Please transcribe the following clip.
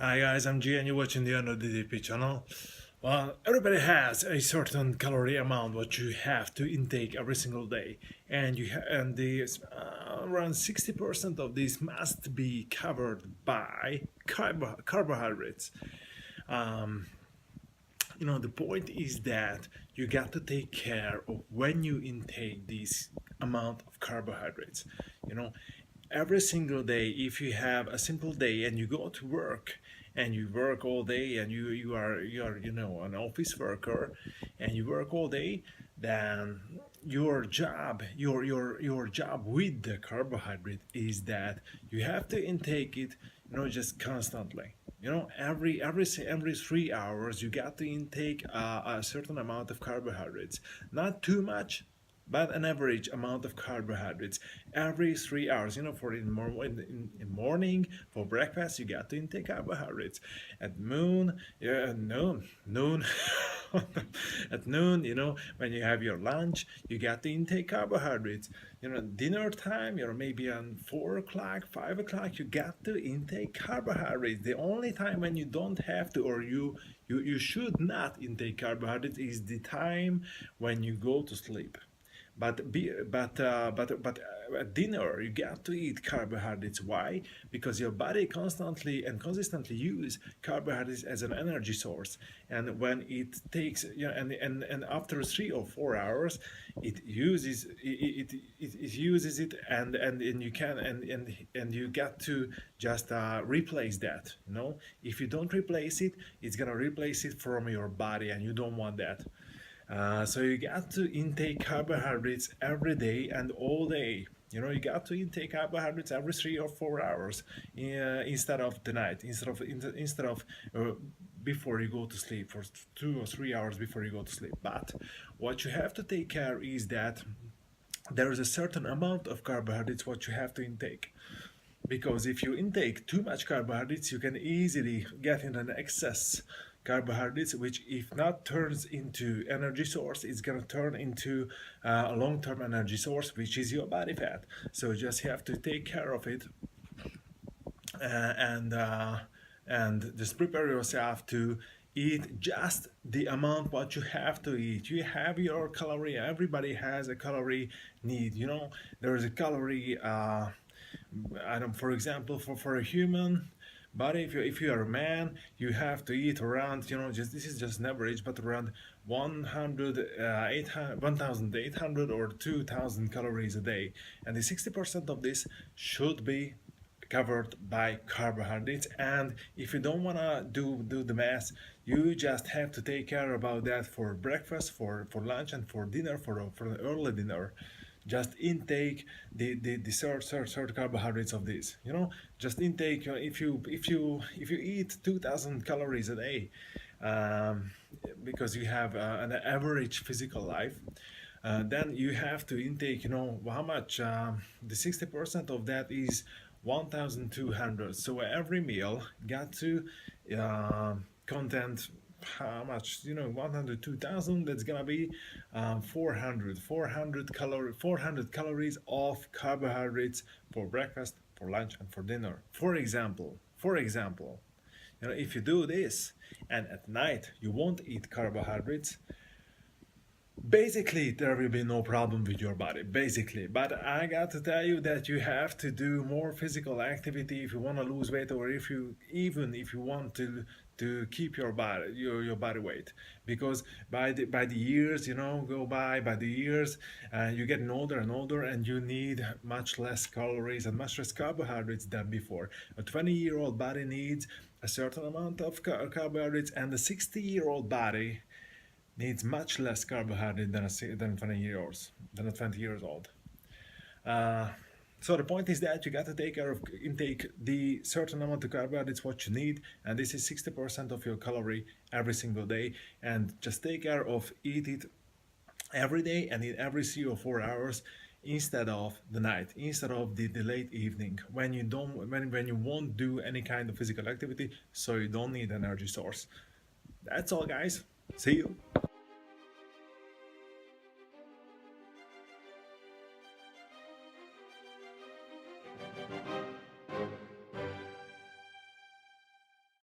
Hi guys, I'm G and you're watching the Under the DP channel. Well, everybody has a certain calorie amount what you have to intake every single day, and around 60% of this must be covered by carbohydrates. Um, the point is that you got to take care of when you intake this amount of carbohydrates. You know, every single day, if you have a simple day and you go to work and you work all day and you are an office worker and you work all day, then your job with the carbohydrate is that you have to intake it, just constantly. Every 3 hours you got to intake a certain amount of carbohydrates, not too much, but an average amount of carbohydrates every 3 hours. For in morning for breakfast you got to intake carbohydrates. At noon, at noon, when you have your lunch, you got to intake carbohydrates. Dinner time, maybe on 4 o'clock, 5 o'clock, you got to intake carbohydrates. The only time when you don't have to, or you should not intake carbohydrates, is the time when you go to sleep. But at dinner you got to eat carbohydrates. Why? Because your body constantly and consistently use carbohydrates as an energy source, and when it takes, and after 3 or 4 hours, it uses it, and you can and you got to just replace that. If you don't replace it, it's gonna replace it from your body, and you don't want that. So you got to intake carbohydrates every day and all day. You got to intake carbohydrates every 3 or 4 hours, instead of the night, instead of before you go to sleep, for 2 or 3 hours before you go to sleep. But what you have to take care is that there is a certain amount of carbohydrates what you have to intake, because if you intake too much carbohydrates, you can easily get in an excess carbohydrates, which if not turns into energy source, it's gonna turn into a long-term energy source, which is your body fat. So you just have to take care of it, uh, and uh, and just prepare yourself to eat just the amount what you have to eat. You have your calorie. Everybody has a calorie need. There is a calorie. I don't. For example, for a human body, if you are a man, you have to eat around, just this is just an average, but around 1,800 or 2,000 calories a day, and the 60% of this should be covered by carbohydrates. And if you don't want to do the math, you just have to take care about that for breakfast, for lunch, and for dinner, for the early dinner. Just intake the third carbohydrates of this. Just intake, if you eat 2,000 calories a day, um, because you have an average physical life, then you have to intake, how much, the 60% of that is 1,200. So every meal got to content how much, 102,000. That's gonna be 400 calories of carbohydrates for breakfast, for lunch, and for dinner. For example, if you do this and at night you won't eat carbohydrates, basically there will be no problem with your body, basically. But I got to tell you that you have to do more physical activity if you want to lose weight, or if you want to keep your body weight, because by the years, go by the years, you're getting older and older, and you need much less calories and much less carbohydrates than before. A 20-year-old body needs a certain amount of carbohydrates, and a 60-year-old body needs much less carbohydrate than 20 years old. Uh, so the point is that you got to take care of intake the certain amount of carbohydrates what you need, and this is 60% of your calorie every single day. And just take care of eat it every day and in every 3 or 4 hours, instead of the night, instead of the late evening, when you won't do any kind of physical activity, so you don't need energy source. That's all, guys. See you.